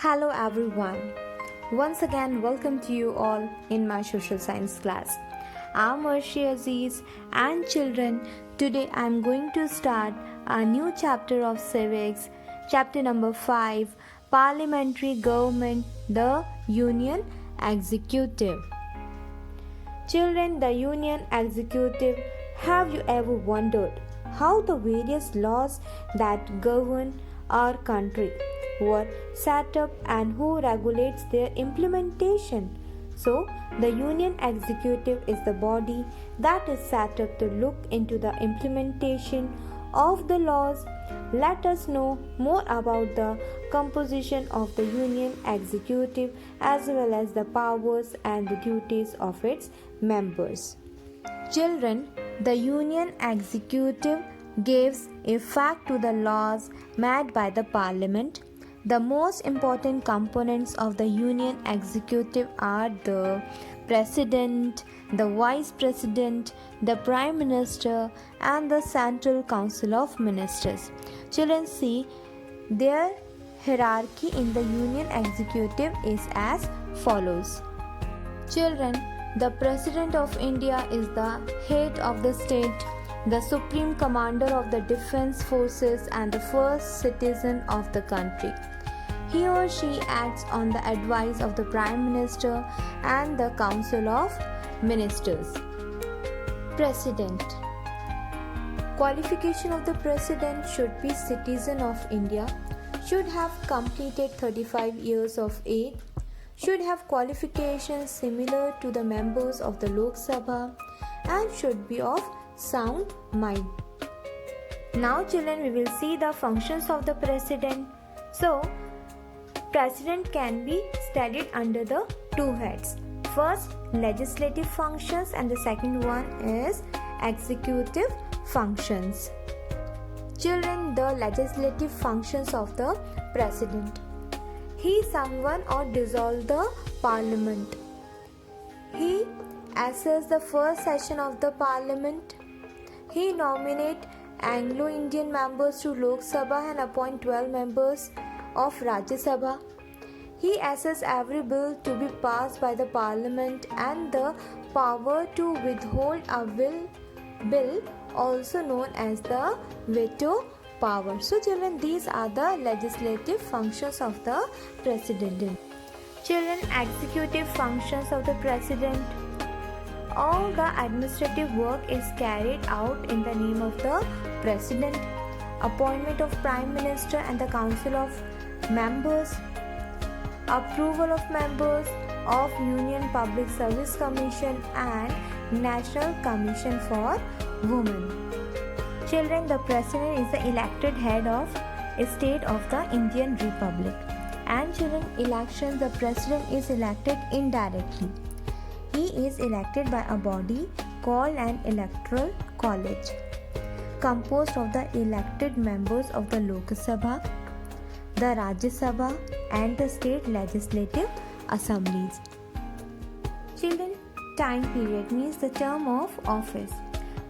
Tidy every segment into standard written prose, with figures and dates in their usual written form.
Hello everyone. Once again, welcome to you all in my social science class. I'm Arshi Aziz and children, today I'm going to start a new chapter of civics, chapter number 5, Parliamentary Government, the Union Executive. Children, the Union Executive, have you ever wondered how the various laws that govern our country were set up and who regulates their implementation? So, the Union Executive is the body that is set up to look into the implementation of the laws. Let us know more about the composition of the Union Executive as well as the powers and the duties of its members. Children, the Union Executive gives effect to the laws made by the Parliament. The most important components of the Union Executive are the President, the Vice President, the Prime Minister, and the Central Council of Ministers. Children, see, their hierarchy in the Union Executive is as follows. Children, the President of India is the head of the state, the supreme commander of the defense forces, and the first citizen of the country. He or she acts on the advice of the Prime Minister and the Council of Ministers. President. Qualification of the President should be citizen of India, should have completed 35 years of age, should have qualifications similar to the members of the Lok Sabha, and should be of sound mind. Now children, we will see the functions of the President. So, President can be studied under the two heads. First, legislative functions, and the second one is executive functions. Children, the legislative functions of the President. He summon or dissolve the Parliament. He assesses the first session of the Parliament. He nominates Anglo-Indian members to Lok Sabha and appoint 12 members of Rajya Sabha. He assesses every bill to be passed by the Parliament and the power to withhold a bill, also known as the veto power. So children, these are the legislative functions of the President. Children, executive functions of the President. All the administrative work is carried out in the name of the President. Appointment of Prime Minister and the Council of Members. Approval of members of Union Public Service Commission and National Commission for Women. Children, the President is the elected head of state of the Indian Republic. And children, elections, the President is elected indirectly. He is elected by a body called an electoral college, composed of the elected members of the Lok Sabha, the Rajya Sabha, and the state legislative assemblies. Children, time period means the term of office.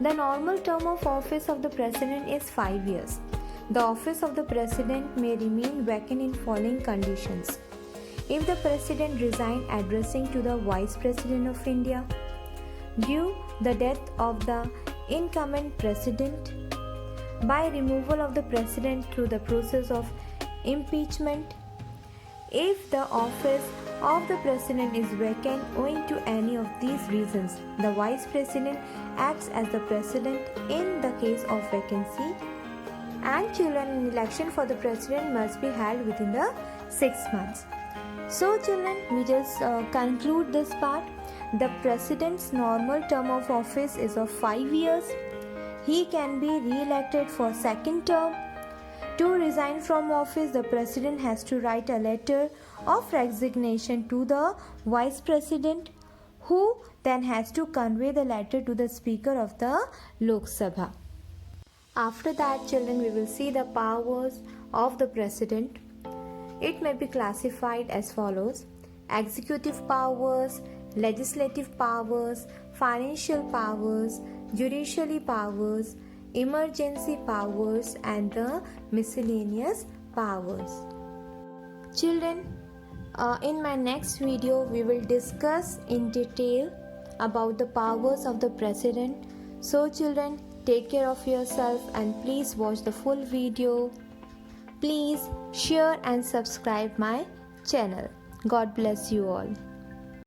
The normal term of office of the President is 5 years. The office of the President may remain vacant in following conditions. If the President resigns addressing to the Vice President of India, due the death of the incumbent President, by removal of the President through the process of impeachment, if the office of the President is vacant owing to any of these reasons, the Vice President acts as the President in the case of vacancy. And children, an election for the President must be held within the 6 months. So children, we just conclude this part. The President's normal term of office is of 5 years. He can be re-elected for second term. To resign from office, the President has to write a letter of resignation to the Vice President, who then has to convey the letter to the Speaker of the Lok Sabha. After that, children, we will see the powers of the President. It may be classified as follows: executive powers, legislative powers, financial powers, judicial powers, emergency powers, and the miscellaneous powers. Children, in my next video we will discuss in detail about the powers of the president. So children, take care of yourself and please watch the full video. Please share and subscribe my channel. God bless you all.